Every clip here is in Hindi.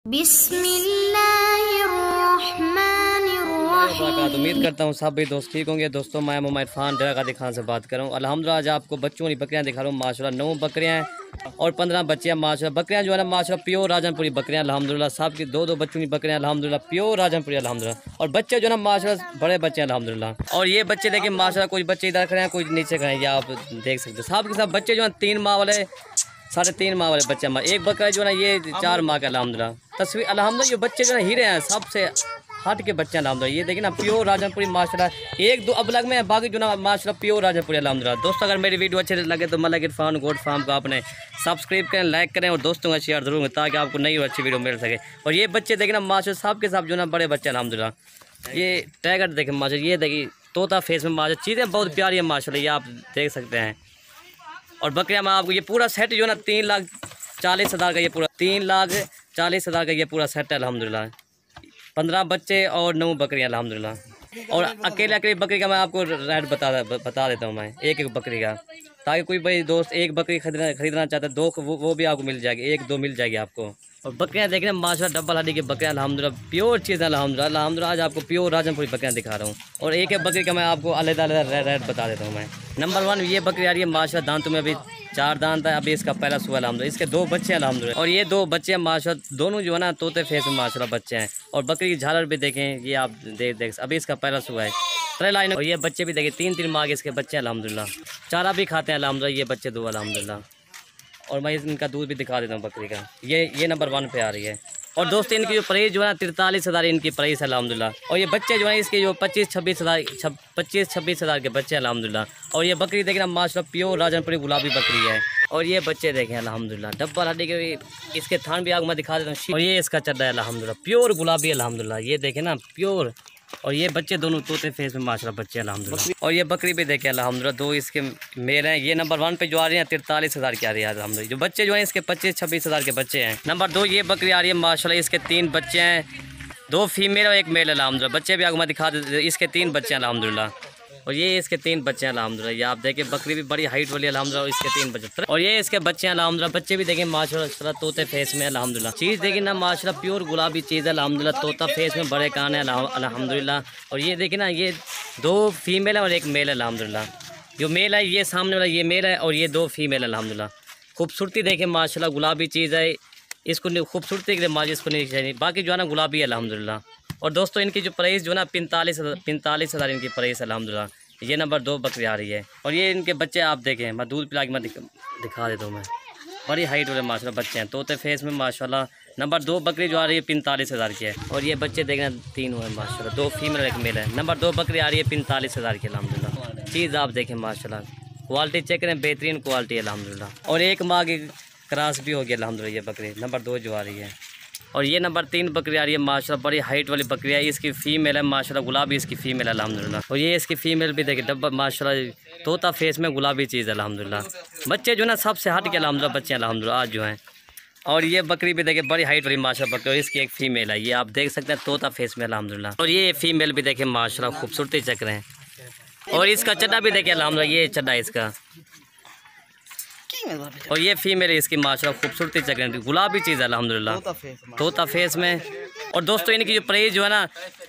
बिस्मिल्लाहिर्रहमानिर्रहीम। उम्मीद करता हूँ सब भी दोस्त ठीक होंगे। दोस्तों मैं मोहम्मद फ़ान डरागादी खान से बात कर रहा हूँ। अल्हम्दुलिल्लाह आज आपको बच्चों वाली बकरियाँ दिखा रहा हूँ। माशाल्लाह 9 बकरियाँ हैं और 15 बच्चियाँ। माशाल्लाह बकरियाँ जो है ना माशाल्लाह प्योर राजनपुरी बकरियाँ अल्हम्दुलिल्लाह। सब की 2-2 बच्चों की बकरियाँ अल्हम्दुलिल्लाह प्योर राजनपुरी अल्हम्दुलिल्लाह। और बच्चे जो है ना माशाल्लाह बड़े बच्चे हैं अल्हम्दुलिल्लाह। और ये बच्चे देखिए माशाल्लाह कुछ बच्चे इधर खड़े हैं कुछ नीचे खड़े हैं, ये आप देख सकते हो। सब के सब बच्चे जो है 3 माह वाले 3.5 माह वाले बच्चे। एक बकरा जो है ना ये 4 माह का अल्हम्दुलिल्लाह। तस्वीर अल्हम्दुलिल्लाह ये बच्चे जो है हीरे हैं, सबसे हट के बच्चे अल्हम्दुलिल्लाह। ये देखिए ना प्योर राजनपुरी माशाल्लाह। 1-2 अब लग में बाकी जो ना माशाल्लाह प्योर राजनपुरी अल्हम्दुलिल्लाह। दोस्तों अगर मेरी वीडियो अच्छे लगे तो मलिक इरफान गोट फार्म को आपने सब्सक्राइब करें, लाइक करें और दोस्तों का शेयर जरूर करें ताकि आपको नई और अच्छी वीडियो मिल सके। और ये बच्चे देखें ना माशाल्लाह सब के सब जो ना बड़े बच्चे अल्हम्दुलिल्लाह। ये टाइगर देखें माशाल्लाह, ये देखिए तोता फेस में माशाल्लाह, चीज़ें बहुत प्यारी है माशाल्लाह, ये आप देख सकते हैं। और बकरियाँ मैं आपको ये पूरा सेट जो है ना 3,40,000 का, ये पूरा 3,40,000 का ये पूरा सेट है अल्हम्दुलिल्लाह। 15 बच्चे और 9 बकरियाँ अल्हम्दुलिल्लाह। और अकेले बकरी का मैं आपको रेट बता देता हूँ मैं एक बकरी का, ताकि कोई भाई दोस्त एक बकरी खरीदना चाहता है दो वो भी आपको मिल जाएगी, 1-2 मिल जाएगी आपको। और बकरियाँ देखने माशाल्लाह डबल हड्डी की बकरियाँ अल्हम्दुलिल्लाह प्योर चीज़ है अल्हम्दुलिल्लाह। आज आपको प्योर राजनपुरी बकरियाँ दिखा रहा हूँ। और एक बकरी का मैं आपको अलग-अलग रेट बता देता हूँ मैं। नंबर 1 ये बकरी आ रही है माशाल्लाह दांतों में अभी 4 दांत है, अभी इसका पहला सुबह अल्हम्दुलिल्लाह। इसके 2 बच्चे अल्हम्दुलिल्लाह। और ये 2 बच्चे माशाल्लाह दोनों जो है ना तोते फेस में माशाल्लाह बच्चे हैं। और बकरी की झालर भी देखें, ये आप देख अभी इसका पहला सुबह है ट्रे लाइन। और ये बच्चे भी देखें 3-3 माह के इसके बच्चे अल्हम्दुलिल्लाह। चारा भी खाते हैं अल्हम्दुलिल्लाह ये बच्चे 2 अल्हम्दुलिल्लाह। और मैं इनका दूध भी दिखा देता हूँ बकरी का। ये नंबर 1 पे आ रही है। और दोस्तों इनकी जो प्राइस जो है ना 43,000 इनकी प्राइस है अल्हम्दुलिल्लाह। और ये बच्चे जो है इसके जो 25-26 हज़ार के बच्चे अल्हम्दुलिल्लाह। और ये बकरी देखना माशाल्लाह प्योर राजनपुरी गुलाबी बकरी है। और ये बच्चे देखें अल्हम्दुलिल्लाह डब्बा हड्डी के, इसके थान भी आपको मैं दिखा देता हूँ। और ये इसका चड्डा है अल्हम्दुलिल्लाह प्योर गुलाबी अल्हम्दुलिल्लाह, ये देखें ना प्योर। और ये बच्चे दोनों तोते फेस में माशाल्लाह बच्चे अल्हम्दुलिल्लाह। और ये बकरी भी देखे अल्हम्दुलिल्लाह 2 इसके मेल हैं। ये नंबर 1 पे जो आ रही है 43,000 की आ रही है अल्हम्दुलिल्लाह। जो बच्चे जो हैं इसके 25-26 हज़ार के बच्चे हैं। नंबर 2 ये बकरी आ रही है माशाल्लाह, इसके 3 बच्चे हैं, 2 फीमेल और 1 मेल अल्हम्दुलिल्लाह। बच्चे भी आपको मैं दिखा देता हूँ, इसके 3 बच्चे हैं अल्हम्दुलिल्लाह। और ये इसके 3 बच्चे हैं अल्हम्दुलिल्लाह। ये आप देखें बकरी भी बड़ी हाइट वाली अल्हम्दुलिल्लाह। और इसके 3 बच्चे और ये इसके बच्चे हैं अल्हम्दुलिल्लाह। बच्चे भी देखें माशाल्लाह तोते फेस में अल्हम्दुलिल्लाह। चीज़ देखिए ना माशाल्लाह प्योर गुलाबी चीज़ है अल्हम्दुलिल्लाह। तोता फेस में बड़े कान है अल्हम्दुलिल्लाह। और ये देखिए ना ये 2 फीमेल है और 1 मेल है अल्हम्दुलिल्लाह। जो मेल है ये सामने वाला ये मेल है और ये 2 फीमेल अल्हम्दुलिल्लाह। खूबसूरती देखें माशाल्लाह गुलाबी चीज़ है, इसको खूबसूरती के लिए माजी इसको नहीं चाहिए, बाकी जो है ना गुलाबी है अल्हम्दुलिल्लाह। और दोस्तों इनकी जो प्राइस जो है ना 45,000 इनकी प्राइस अल्हम्दुलिल्लाह। ये नंबर 2 बकरी आ रही है। और ये इनके बच्चे आप देखें, मैं दूध पिला के मैं दिखा देता हूँ मैं। बड़ी हाइट वाले माशाल्लाह बच्चे हैं तोते फेस में माशाल्लाह। नंबर 2 बकरी जो आ रही है 45,000 की है। और ये बच्चे देखना 3 हुए माशाल्लाह, 2 फीमेल 1 मेल है। नंबर 2 बकरी आ रही है 45,000 की अल्हम्दुलिल्लाह। चीज़ आप देखें माशाल्लाह क्वालिटी चेक करें, बेहतरीन क्वालिटी अल्हम्दुलिल्लाह। और 1 माह की क्रॉस भी हो गया अल्हम्दुलिल्लाह ये बकरी नंबर 2 जो आ रही है। और ये नंबर 3 बकरी आ रही है माशाल्लाह, बड़ी हाइट वाली बकरी है। इसकी फ़ीमेल है माशाल्लाह, गुलाबी इसकी फ़ीमेल है अल्हम्दुलिल्लाह। और ये इसकी फ़ीमेल भी देखिए डब्बा माशाल्लाह तोता फेस में गुलाबी चीज़ है अल्हम्दुलिल्लाह। बच्चे जो ना सबसे हट के अल्हम्दुलिल्लाह बच्चे अल्हम्दुलिल्लाह आज जो हैं। और ये बकरी भी देखिए बड़ी हाइट वाली माशाल्लाह बकरी, और इसकी एक फ़ीमेल है, ये आप देख सकते हैं तोता फेस में अल्हम्दुलिल्लाह। और ये फ़ीमेल भी देखें माशाल्लाह खूबसूरती चेक रहे हैं। और इसका चड्डा भी देखिए अल्हम्दुलिल्लाह, ये चड्डा इसका। और ये फीमेल है इसकी माशाल्लाह खूबसूरती चेक रहे हैं, गुलाबी चीज़ है अल्हम्दुलिल्लाह तोता फेस में। और दोस्तों इनकी जो प्राइस जो है ना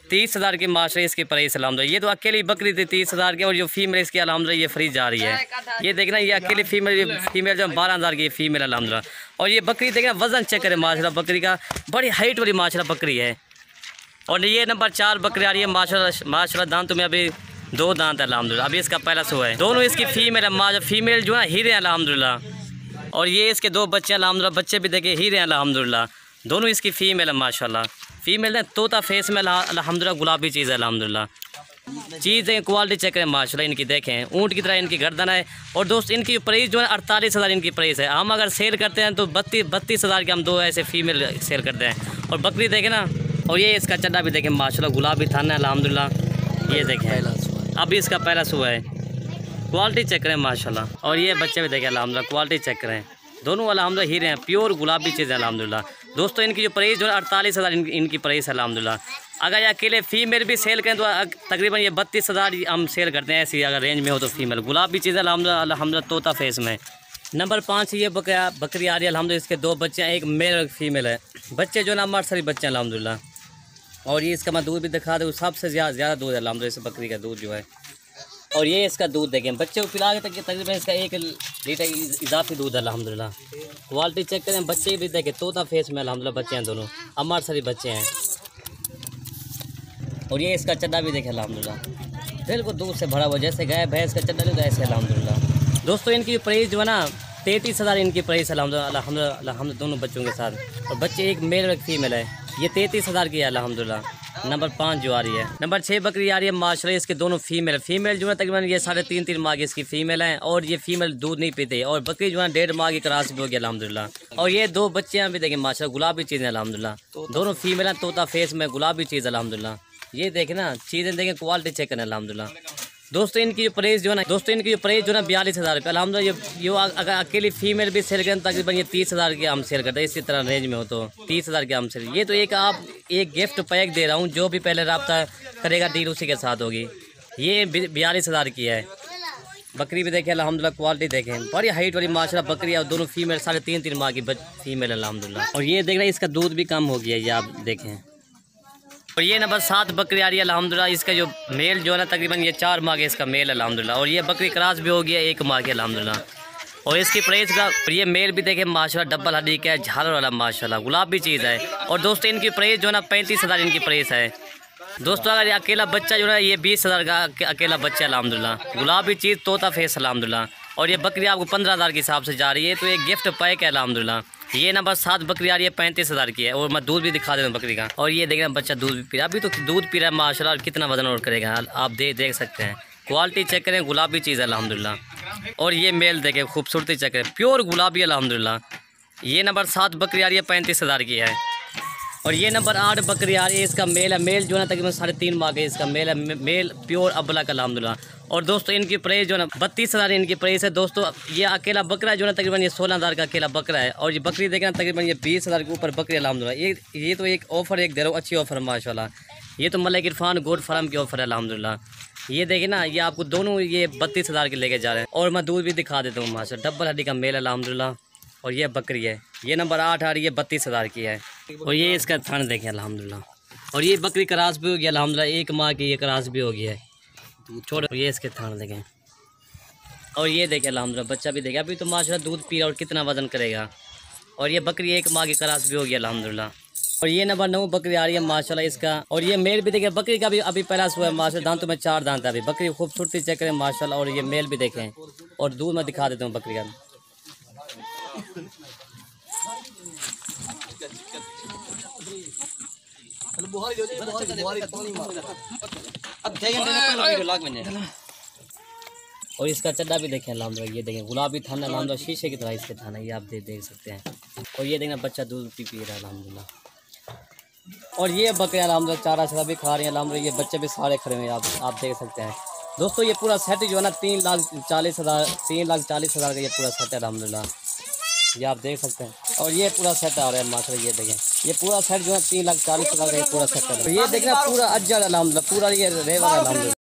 30,000 की माशाल्लाह इसकी प्राइस अल्हम्दुलिल्लाह। ये तो अकेली बकरी थी 30,000 की। और जो फीमेल इसकी अल्हम्दुलिल्लाह ये फ्री जा रही है। ये देखना ये अकेली फीमेल जो 12,000 की फीमेल अल्हम्दुलिल्लाह। और ये बकरी देखना वज़न चेक करें माशाल्लाह बकरी का, बड़ी हाइट वाली माशाल्लाह बकरी है। और ये नंबर 4 बकरी आ रही है माशाल्लाह दांतों में अभी 2 दांत है अल्हम्दुलिल्लाह। अभी इसका पहला सुबह है। दोनों इसकी फीमेल है माशाल्लाह, फीमेल जो है हीरे हैं अल्हम्दुलिल्लाह। और ये इसके 2 बच्चे अल्हम्दुलिल्लाह, बच्चे भी देखिए हीरे हैं अल्हम्दुलिल्लाह। दोनों इसकी फ़ीमेल है माशाल्लाह। फ़ीमेल है तोता फेस में अल्हम्दुलिल्लाह, गुलाबी चीज़ है अल्हम्दुलिल्लाह। चीज़ें क्वालिटी चेक करें माशाल्लाह इनकी देखें, ऊँट की तरह इनकी गर्दन है। और दोस्त इनकी प्राइस जो है 48,000 इनकी प्राइस है। हम अगर सेल करते हैं तो 32,000 के हम 2 ऐसे फीमेल सेल करते हैं। और बकरी देखें ना, और ये इसका चड्डा भी देखें माशाल्लाह गुलाबी थाना है अल्हम्दुलिल्लाह। ये देखें अभी इसका पहला सुबह है, क्वालिटी चेक करें माशाल्लाह। और ये बच्चे भी देखें अल्हम्दुलिल्लाह, क्वालिटी चेक करें, दोनों अल्हम्दुलिल्लाह हीरे हैं प्योर गुलाबी चीज़ है अल्हम्दुलिल्लाह। दोस्तों इनकी जो प्राइस जो है 48,000 इनकी प्राइस है अल्हम्दुलिल्लाह। अगर ये अकेले फीमेल भी सेल करें तो तकरीबन ये 32,000 हम सेल करते हैं ऐसी अगर रेंज में हो तो फीमेल। गुलाबी चीज़ है अल्हम्दुलिल्लाह तोता फेस में। नंबर 5 ये बकरी आ रही है अल्हम्दुलिल्लाह। इसके 2 बच्चे हैं, एक मेल और एक फीमेल है। बच्चे जो है ना हमारे सारे बच्चे हैं अल्हम्दुलिल्लाह। और ये इसका मैं दूध भी दिखा दूँ, सबसे ज़्यादा दूध है अल्हम्दुलिल्लाह इस बकरी का दूध जो है। और ये इसका दूध देखें, बच्चे को पिला के तकरीबन इसका 1 लीटर इजाफी दूध है अल्हम्दुलिल्लाह। क्वालिटी चेक करें, बच्चे भी देखें तोता फेस में अल्हम्दुलिल्लाह बच्चे हैं दोनों, हमारे सारे बच्चे हैं। और ये इसका चड्डा भी देखें अल्हम्दुलिल्लाह, बिल्कुल दूध से भरा हुआ, जैसे गाय भैंस का चड्डा नहीं तो ऐसे अल्हम्दुलिल्लाह। दोस्तों इनकी जो प्राइस जो है ना 33,000 इनकी प्राइस अल्हम्दुलिल्लाह हम दोनों बच्चों के साथ। और बच्चे एक मेल और एक फीमेल है, ये 33,000 की है अल्हम्दुलिल्लाह। नंबर 5 जो आ रही है। नंबर 6 बकरी आ रही है माशाल्लाह, इसके दोनों फीमेल जो है तकरीबन ये 3.5 माह की इसकी फीमेल है। और ये फीमेल दूध नहीं पीते। और बकरी जो है 1.5 माह की क्रॉस भी हो गया अल्हम्दुलिल्लाह। और ये 2 बच्चे हैं भी देखें माशाल्लाह, गुलाबी चीज़ है अल्हम्दुलिल्लाह। दोनों फीमेल हैं, तोता फेस में गुलाबी चीज़ अल्हम्दुलिल्लाह। ये देखें ना, चीज़ें देखें, क्वालिटी चेक करें अल्हम्दुलिल्लाह। दोस्तों इनकी जो प्राइस जो है ना 42,000 रुपये अल्हम्दुलिल्लाह। ये अगर अकेली फीमेल भी सेल करें तकरीबन ये 30,000 के हम सेल करते हैं। इसी तरह रेंज में हो तो 30,000 के हम सेल। ये तो एक गिफ्ट पैक दे रहा हूँ, जो भी पहले रब्ता करेगा डील उसी के साथ होगी। ये 42,000 की है। बकरी भी देखें अल्हम्दुलिल्लाह, क्वालिटी देखें, बड़ी हाइट वाली माशाल्लाह बकरी है। और दोनों फीमेल 3.5 माह की फीमेल अल्हम्दुलिल्लाह। और ये देख रहे हैं इसका दूध भी कम हो गया, ये आप देखें। और ये नंबर 7 बकरी आ रही है अल्हम्दुलिल्लाह। इसका जो मेल जो है ना तकरीबन ये 4 माह के इसका मेल अल्हम्दुलिल्लाह। और ये बकरी क्रॉस भी हो गया 1 माह के अल्हम्दुलिल्लाह। और इसकी प्राइस का ये मेल भी देखें माशाल्लाह, डबल हड्डी का है, झालर वाला माशाल्लाह, गुलाबी चीज़ है। और दोस्तों इनकी प्राइस जो है ना 35,000 इनकी प्राइस है। दोस्तों अगर अकेला बच्चा जो है ये 20,000 का अकेला बच्चा अल्हम्दुलिल्लाह, गुलाबी चीज़, तोता फेस अल्हम्दुलिल्लाह। और ये बकरी आपको 15,000 के हिसाब से जा रही है, तो एक गिफ्ट पैक है अल्हम्दुलिल्लाह। ये नंबर 7 बकरी आ रही है 35,000 की है। और मैं दूध भी दिखा देता हूँ बकरी का। और ये देख रहे हैं बच्चा दूध भी पी रहा है, अभी तो दूध पी रहा है माशाल्लाह। और कितना वजन और करेगा आप देख सकते हैं। क्वालिटी चेक करें, गुलाबी चीज़ है अल्हम्दुलिल्लाह। और ये मेल देखें, खूबसूरती चेक करें, प्योर गुलाबी अल्हम्दुलिल्लाह। ये नंबर 7 बकरी आ रही है 35,000 की है। और ये नंबर 8 बकरी आ रही है, इसका मेल है। मेल जो है ना तकरीबन 3.5 माह के इसका मेल है, मेल प्योर अबला का अल्हम्दुलिल्लाह। और दोस्तों इनकी प्राइस जो है ना 32,000 इनकी प्राइस है। दोस्तों ये अकेला बकरा जो है ना तकरीबन ये 16,000 का अकेला बकरा है। और ये बकरी देखें तकरीबन ये 20,000 के ऊपर बकरी अल्हम्दुलिल्लाह। ये तो एक ऑफ़र एक दे रहा हूँ, अच्छी ऑफ़र माशाल्लाह। ये तो मलिक इरफान गोट फार्म की ऑफ़र है अल्हम्दुलिल्लाह। ये देखें ना, ये आपको दोनों ये 32,000 के लेके जा रहे हैं। और मैं दूध भी दिखा देता हूँ माशाल्लाह, डबल हड्डी का मेल अल्हम्दुलिल्लाह। और ये बकरी है, ये नंबर 8 आ रही है 32,000 की है। और ये इसका थन देखें अल्हम्दुलिल्लाह। और ये बकरी क्रॉस भी हो गया अल्हम्दुलिल्लाह, 1 माह की ये क्रॉस भी हो गया है छोटे। ये इसके थन देखें। और ये देखें अल्हम्दुलिल्लाह, बच्चा भी देखें, अभी तो माशाल्लाह दूध पी रहा और कितना वजन करेगा। और ये बकरी 1 माह की क्रॉस भी हो गया अल्हम्दुलिल्लाह। और ये नंबर 9 बकरी आ रही है माशाल्लाह इसका। और ये मेल भी देखें, बकरी का भी अभी पहला सुबह माशाल्लाह, दांतों में 4 दांत है अभी। बकरी खूबसूरती चेक करें माशाल्लाह। और ये मेल भी देखें। और दूध मैं दिखा देता हूँ बकरी का। और इसका चड्डा भी देखें अल्हम्दुलिल्लाह, ये देखें गुलाबी थाना अल्हम्दुलिल्लाह, शीशे की तरह इसके थाना, ये आप देख सकते हैं। और ये देखना बच्चा दूध पी रहा है अल्हम्दुलिल्लाह। और ये बकरे अल्हम्दुलिल्लाह चारा शरा भी खा रहे हैं अल्हम्दुलिल्लाह। ये बच्चे भी सारे खड़े हुए हैं, आप देख सकते हैं। दोस्तों ये पूरा सेट जो है ना 3,40,000 का ये पूरा सेट है अल्हम्दुलिल्लाह, ये आप देख सकते हैं। और ये पूरा सेट आ रहा है माशाल्लाह, ये देखें, ये पूरा सेट जो है 3,40,000 का ये पूरा सेट है। ये देखना पूरा अज्जर अल्हम्दुलिल्लाह, पूरा ये रेवर अल्हम्दुलिल्लाह।